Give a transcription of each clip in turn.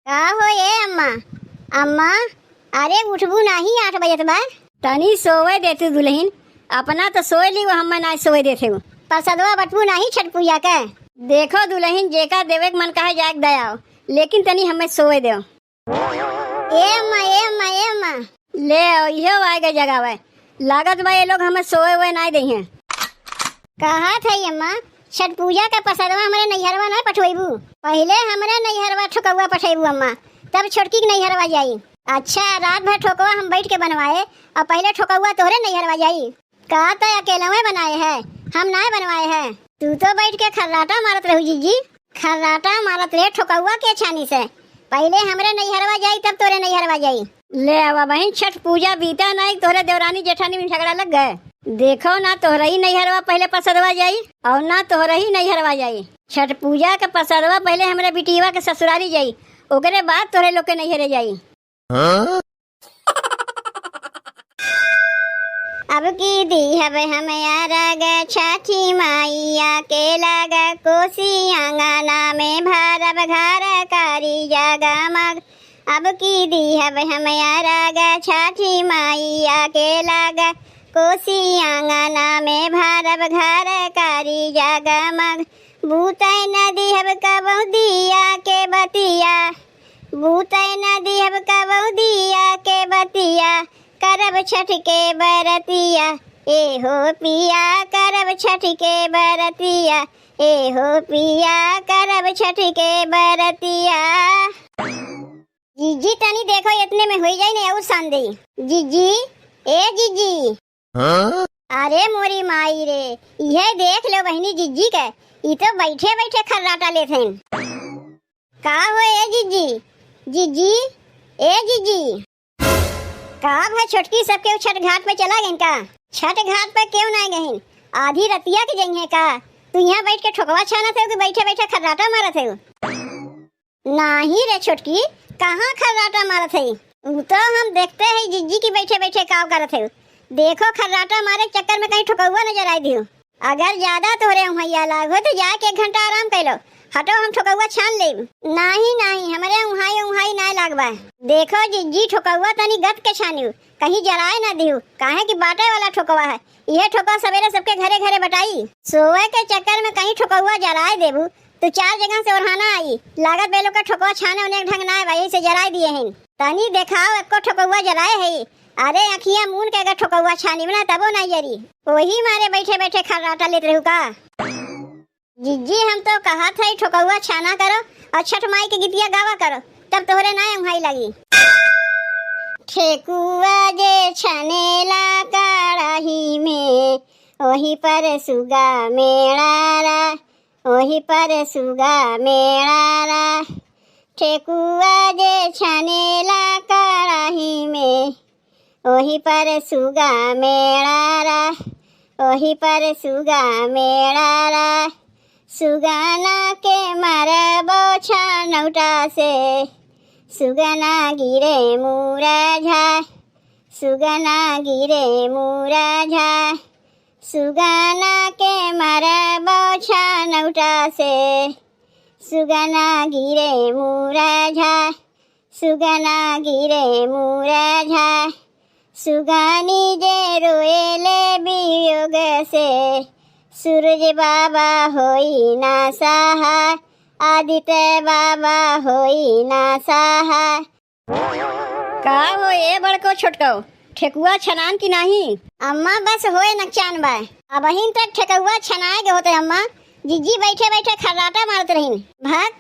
का हो ये अम्मा? अम्मा अरे उठबू नहीं 8 बजे बा। तनी सोवे देते दुल्हन, अपना तो सोए ली, वो हम ना सोए देते प्रसादवा बटबू नहीं छठ पूजा के। देखो दुल्हन जेका देवे के मन कहा जाए दयाओ, लेकिन तनी हमें सोए दो। ए अम्मा ए अम्मा ए अम्मा ले आओ, इहो आएगा जगह लागत बा ये लोग हमें सोए हुए नहीं दे हैं। कहा था अम्मा छठ पूजा का प्रसादवा हमारे नैहरवा ना पठवेबू? पहले हमारे नैहरवा ठोकवा पठेबू अम्मा, तब छोटकी के नैहरवा जाई। अच्छा रात भर ठोकवा हम बैठ के बनवाए और पहले ठोकवा तोहरे नैहरवा जाई? कहा तो अकेला में बनाए है, हम ना बनवाए हैं। तू तो बैठ के खर्राटा मारत रहू जीजी, खर्राटा मारत रहे ठोकवा के छानी से। पहले हमरे नैहरवा जाई तब तोरे नैहरवा जाई। ले आवा बहन, छठ पूजा बीता नहीं तोहरे देवरानी जेठानी में झगड़ा लग गए। देखो ना तोहरा ही नैहरवा पहले प्रसादवा जाई और ना तोहरा ही नैहरवा जाई। छठ पूजा के प्रसादवा पहले हमरे बिटिया के ससुरारी जाई, ओकरे बाद तोहरे लोग के नैहरे जाई। अब की दी हवे हमें अरग छठी माइया के लग कोसी अंगना में भरब घर कारी जगमग। अब की दी हवे हमें अरग छठी माइया के लग कोसी अंगना में भरब घर कारी जगमग। बूतै नदी हब कबहू दिया के बतिया, बूतै नदी हब कबहू दिया के बतिया। करब छठ के बरतिया ए हो पिया, करब छठ के बरतिया ए हो पिया, करब छठ के बरतिया। जीजी तनी देखो इतने में हो जाए नहीं और सांदे। जीजी ए जीजी। अरे मोरी माई रे, यह देख लो बहनी जीजी के, ये तो बैठे बैठे खर्राटा लेते हैं। का हो ए जीजी? जीजी ए जीजी। का भाई छोटकी सबके छठ घाट पे चला गई का? छठ घाट पे क्यों ना गई? आधी रतिया की जगह है का? तू यहाँ बैठ के ठोकवा छाना थे कि बैठे बैठे खर्राटा मारा थे? नहीं रे छोटकी, कहाँ खर्राटा मारा थे? तो हम देखते हैं जीजी की बैठे बैठे काम कर थे। देखो खर्राटा मारे चक्कर में कहीं ठोकवा नजर आई दियो। अगर ज्यादा तोरे वहाँ लाग हो तो जाके 1 घंटा आराम कर लो। हटो हम ठोकवा छान ले। नहीं नहीं हमारे उहाई ना लागबा। देखो जीजी ठोकवा तनी गत के छानियो, कहीं जराए ना दियो, काहे कि बाटे वाला ठोकवा है। यह ठोकवा सवेरे सबके घरे घरे बटाई, सोए के चक्कर में कहीं ठोकवा जराए देबू तो 4 जगह से ओढ़ाना आई। लागत बेलो का ठोकवा छाने उन्हें ढंग ना है, वही से जराए दिए हैं। तनी दिखाओ एको ठोकवा जराए है। अरे अखियां मून के अगर ठोकवा छानी बना तबो नहीं जरी, वही मारे बैठे बैठे खर्राटा लेते रहू का? जीजी हम तो कहा था ठोकवा छाना करो और छठ माई के गीतिया गावा करो, तब तोहरे ना उहाई लगी। ठेकुआ जे छनेला कड़ाही में, वही पर सुगा मेड़ारा, वही पर सुगा मेड़ारा। ठेकुआ जे छनेला कड़ाही में, वही पर सुगा मेड़ारा, वही पर सुगा मेड़ारा। सुगना के मारबो छनौटा से, सुगना गिरे मुरझाए, सुगना गिरे मुरझाए। सुगना के मारबो छनौटा से, सुगना गिरे मुरझाए, सुगना गिरे मुरझाए। सुगानी जे रोएले वियोग से, सूरज बाबा होई ना सहाय, आदित्य बाबा होई ना सहाय। का हो ए बड़को छोटको, ठेकुआ छनान की नहीं? अम्मा बस होए नकचान बा, अब अहिन तक ठेकुआ छनाए के होते। अम्मा जीजी बैठे बैठे खर्राटा मारत रहीन। भाग,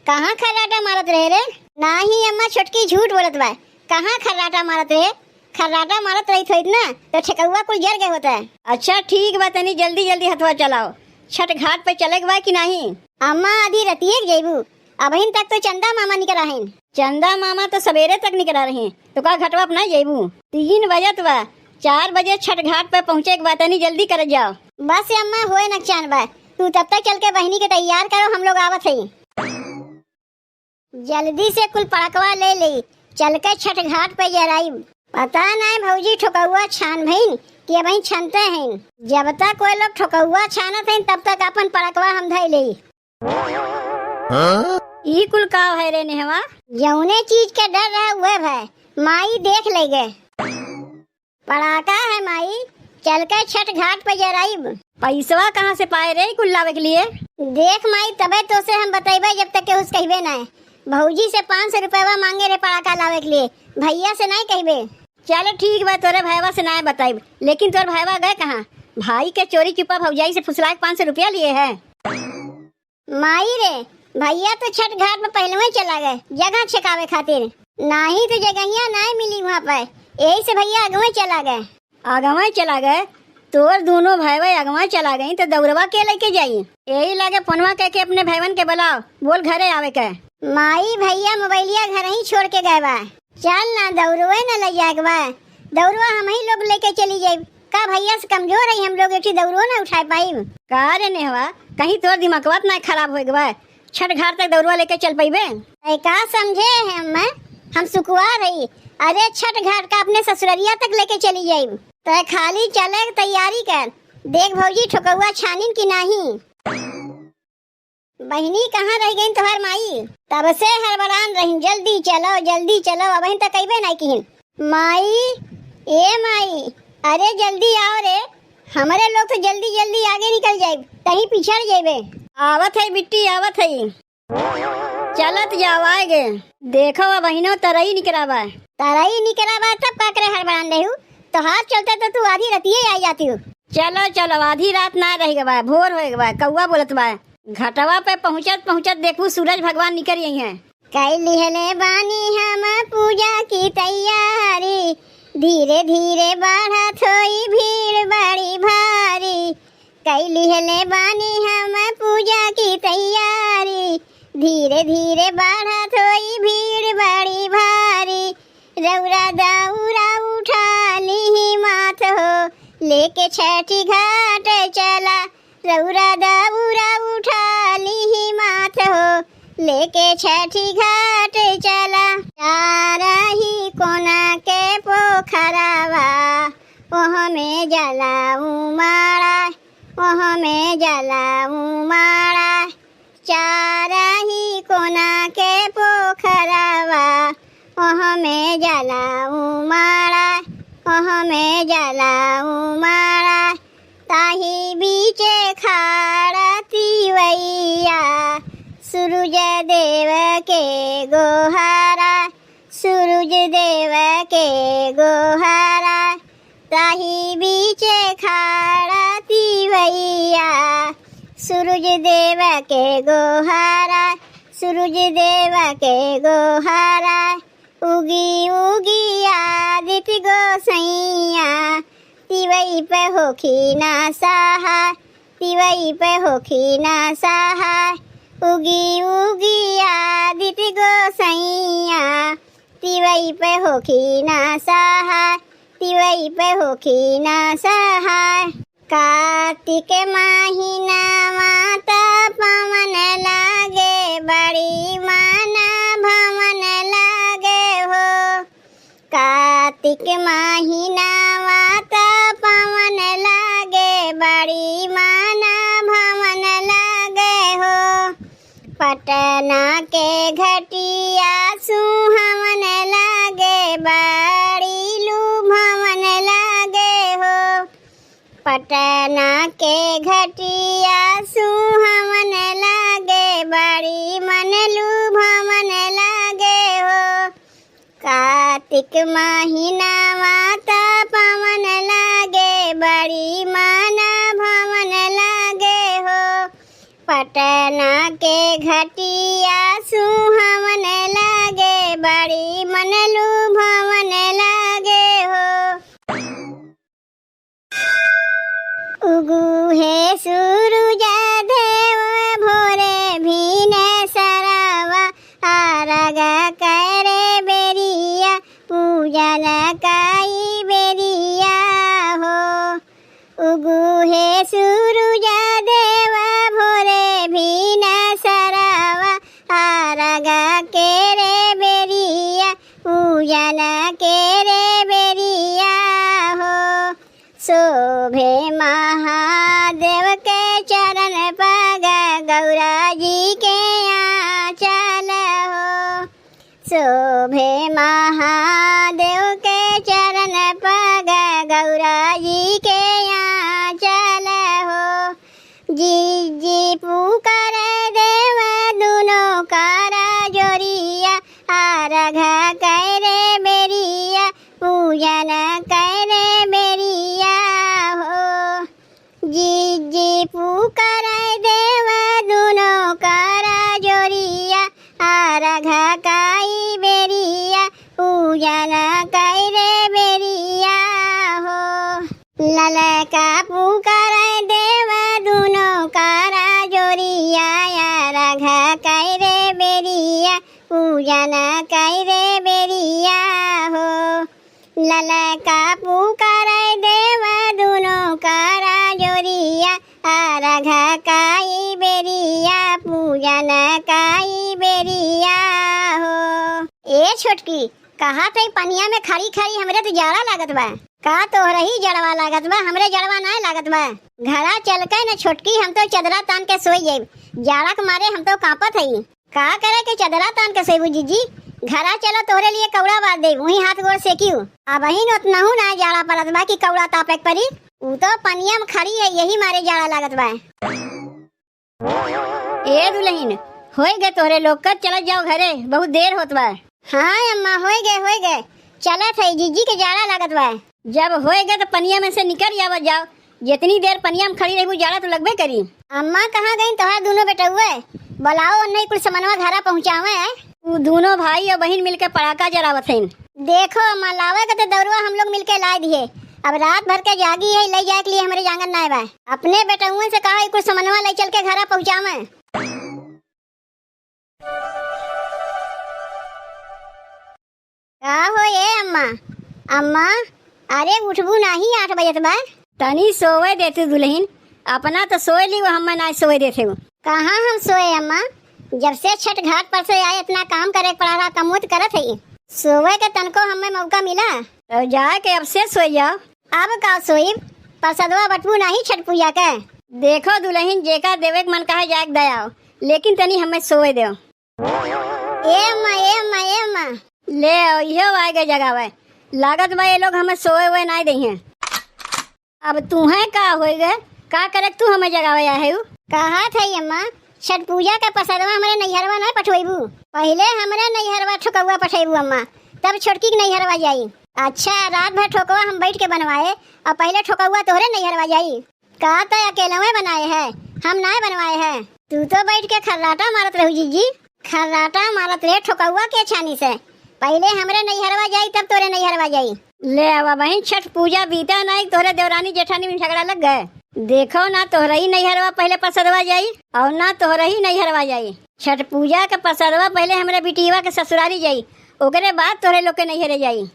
कहाँ खर्राटा मारत रहे रे? नहीं अम्मा छोटकी झूठ बोलत बा, कहाँ खर्राटा मारत रहे? खर्राटा मारत रही थी ना तो ठेकुआ कुल जर गए होता है। अच्छा ठीक बात नहीं, जल्दी जल्दी हथवा चलाओ। छठ घाट पे चले गए कि नहीं? अम्मा आधी रतिये जेबू, अब तक तो चंदा मामा निकला है। चंदा मामा तो सवेरे तक निकला रहे हैं, तो का घटवा अपना जेबू? 3 बजे तो 4 बजे छठ घाट पे पहुँचे के बात नहीं, जल्दी कर जाओ। बस अम्मा होए नकचान बा, तू तब तक चल के बहनी के तैयार करो, हम लोग आवत है। जल्दी से कुल पड़कवा ले ले, चल के छठ घाट पे जराई। पता नहीं भौजी ठोकवा छान भईन कि अब छनते हैं। जब तक कोई लोग ठोकवा छानत हैं तब तक अपन पड़कवा हम धई ले। ई कुल का है रे नेहवा? जौने चीज के डर रहा वह है माई देख ले गए। पड़ाका है माई, चल कर छठ घाट पे जराइब। पैसवा कहाँ से पाए रे कुल लावे के लिए? देख माई तबे तो से हम बतेबे जब तक के उस कहबे ना। भौजी से 500 रुपया मांगे रे पड़ाका लावे के लिए, भैया से नहीं कहबे। चलो ठीक बा, तोरे भाईवा से ना बताइब, लेकिन तोर भाईवा गए कहाँ? भाई के चोरी चुपा भौजाई से फुसला के 500 रुपया लिए है। माई रे भैया तो छठ घाट में पहले ही चला गए जगह छकावे खातिर, नहीं तो जगहिया नहीं मिली वहाँ पे, यही से भैया अगवा चला गए। अगवा चला गए? तोर दोनों भाई अगवा चला गई तो दौड़वा के लेके जाई? यही लगे फोनवा कह के अपने भाईवन के बुलाओ, बोल घरे आवे के। माई भैया मोबाइलिया घर ही छोड़ के गए बा, चल ना दौड़वे न ले जाए बा, दौड़वा हम ही लोग लेके चली जाये। का भैया से कमजोर है हम लोग, एक दौड़ो ना उठा पाई? का रे नेहवा कहीं तोर दिमागवा ना खराब हो गवा? छठ घाट तक दौड़वा लेके चल पाइबे? का समझे हम सुकुआर रही। अरे छठ घाट का अपने ससुररिया तक लेके चली जाये, तो खाली चले तैयारी कर। देख भौजी ठोकौआ छानिन की नहीं। बहनी कहाँ रह गई तुम्हार माई? तब से हड़बड़ान रही, जल्दी चलो अब तक कहबे नहीं की। माई ए माई, अरे जल्दी आओ रे, हमारे लोग तो जल्दी जल्दी आगे निकल जाए, कहीं पिछड़ जाए। आवत है बिट्टी आवत है, चलत जावाएगे। देखो बहनों तरई निकरावा तब का करे हड़बड़ान रहू, तो हाथ चलते तो तू आधी रतिये आ जाती हो। चलो आधी रात ना रह गवा, भोर हो गवा, कौआ बोलत बा। घटवा पे पहुँचत देखू सूरज भगवान निकल यही है। कई लिहले बानी हम पूजा की तैयारी, धीरे धीरे बढ़त होई भीड़ बड़ी भारी। कई लिहले बानी हम पूजा की तैयारी, धीरे धीरे बढ़त होई भीड़ बड़ी भारी। रौरा दौरा उठा ली माथ हो, लेके छठी घाट चला। रौरा दौरा उठा ली माथ हो, लेके छठी घाट चला। चारही कोना के पोखरावा, वहाँ में जलाऊं मारा, वहाँ में जलाऊं मारा। चारही कोना के पोखरावा, वहाँ में जलाऊं मारा, वहाँ में जलाऊं मारा। ताही बीचे खाड़ा तिवैया, सूरज देव के गोहारा, सूरज देव के गोहारा। ताही बीचे खाड़ा तिवैया, सूरज देव के गोहारा, सूरज देव के गोहारा। उगी उगी आदित्य गोसैया, तिवई पे होखी ना सहा, तिवई पे होखी ना सहा। उगी उगी आदित्य गोसैया, तिवई पे होखी ना सहा, तिवई पे होखी ना सहा। कार्तिक महीना माता पवन लागे, बड़ी माना भवन लागे हो। कार्तिक महीना माता पवन लागे, बड़ी माना भवन लागे हो। पटना के घटिया सुहावन लागे, बड़ी लुभावन लागे हो। पटना के घटिया सुहावन लागे, बड़ी मन लुभावन लागे हो। कार्तिक महीना माता पवन लागे, बड़ी माना भवन लागे हो। पटना के घटिया सुहावन लागे, बड़ी मन लुभावन लागे हो। उगू है सूरज देव भोरे भीने सरवा, आरग करे बेरिया, पूजन काई बेरिया हो। उगू है सूरज देव भोरे भीने सरवा, शोभे महादेव के चरण पग गौरा जी के आंचल हो। जी जी पुकार देव दुनो कारा जोरिया आरघ करे बेरिया पूजन करे बेरिया हो। जी जी पुकार देव दुनो कारा जोरिया आरघ काई बेरिया पूजन करे बेरिया हो। ललका पुकार देव दुनो कारा जोरिया आरघ करे बेरिया पूजन करे बेरिया हो। ललका पुकार देव दुनो कारा जोरिया आरघ काई बेरिया पूजन काई बेरिया हो। ए छोटकी कहा तई पनिया में खड़ी खड़ी हमरे तो जाड़ा लागत बा। का तोहरा ही जड़वा लागत बा, हमरे जड़वा ना लागत बा। घरा चल के न छोटकी हम तो चदरा तान के सोई जाइब। जाड़ा के मारे हम तो कांपत हई। का करे के चदरा तान के सोईबू जीजी? घरा चलो तोहरे लिए कौड़ा बार दे, वही हाथ गोड़ सेकियो। अब ही उतना हूँ ना जाड़ा पड़त बा कि कौड़ा तापे परी। ऊ तो पनिया में खड़ी है, यही मारे जाड़ा लागत बा। ए दुल्हन होई गए तोहरे लोग कर, चल जाओ घरे, बहुत देर होत बा। हाँ अम्मा होई गए चलत है, जीजी के जाड़ा लागत बा। जब होए गए तो पनिया में से निकल जाओ। जितनी देर पनिया में खड़ी रहबू जाड़ा तो लगबे करी। अम्मा कहाँ गई तोहार दोनों बेटा हुए? बुलाओ नहीं कुछ सामानवा घरा पहुँचावे है। वो दोनों भाई और बहन मिलके पटाखा जलावत हैं। देखो अम्मा लावे के तो दौड़वा हम लोग मिलके ला दिए। अब रात भर के जागी है, ले जाए के लिए हमारे जांगन ना बा। अपने बेटुओं से कहा कुछ सामानवा ले चल के घरा पहुँचावे। का हो ये अम्मा? अम्मा अरे उठबू नहीं, 8 बजत बा। तनी सोए देते दुल्हन, अपना तो सोए ली, वो हम ना सोए देते। कहाँ हम सोए अम्मा? जब से छठ घाट पर से आए इतना काम करे पड़ा रहा, कमोत करत है। सोए के तनको हमें मौका मिला तो जाए के अब से सोई जाओ। अब का सोई? प्रसादवा बटबू नहीं छठ पूजा के। देखो दुल्हन जेका देवे के मन कहा जाए दयाओ, लेकिन तनी हमें सोए दो। ए अम्मा ले आओ, इहो आए गए जगावे। लागत बा ये लोग हमें सोए हुए नहीं दे हैं। अब तुम्हें का हो गए? का करे तू हमें जगावे है? कहा था अम्मा छठ पूजा का प्रसादवा हमारे नैहरवा ना पठवेबू। पहले हमारे नैहरवा ठोकवा पठेबू अम्मा, तब छोटकी के नैहरवा जाई। अच्छा रात भर ठोकवा हम बैठ के बनवाए और पहले ठोकवा तोहरे नैहरवा जाई। का तो अकेले में बनाए है, हम ना बनवाए है। तू तो बैठ के खर्राटा मारत रहू जीजी। खर्राटा मारत रहे ठोकवा के छानी से। पहले हमरे नैहरवा जाई तब तोरे नैहरवा जाई। ले आवा बहन, छठ पूजा बीता नहीं, तोहरे देवरानी जेठानी में झगड़ा लग गए। देखो ना तोहरा ही नैहरवा पहले प्रसादवा जाई और ना तोहरा ही नैहरवा जाई। छठ पूजा के प्रसादवा पहले हमरे बिटिया के ससुरारी जाई, ओकरे बाद तोहरे लोग के नैहरे जाई।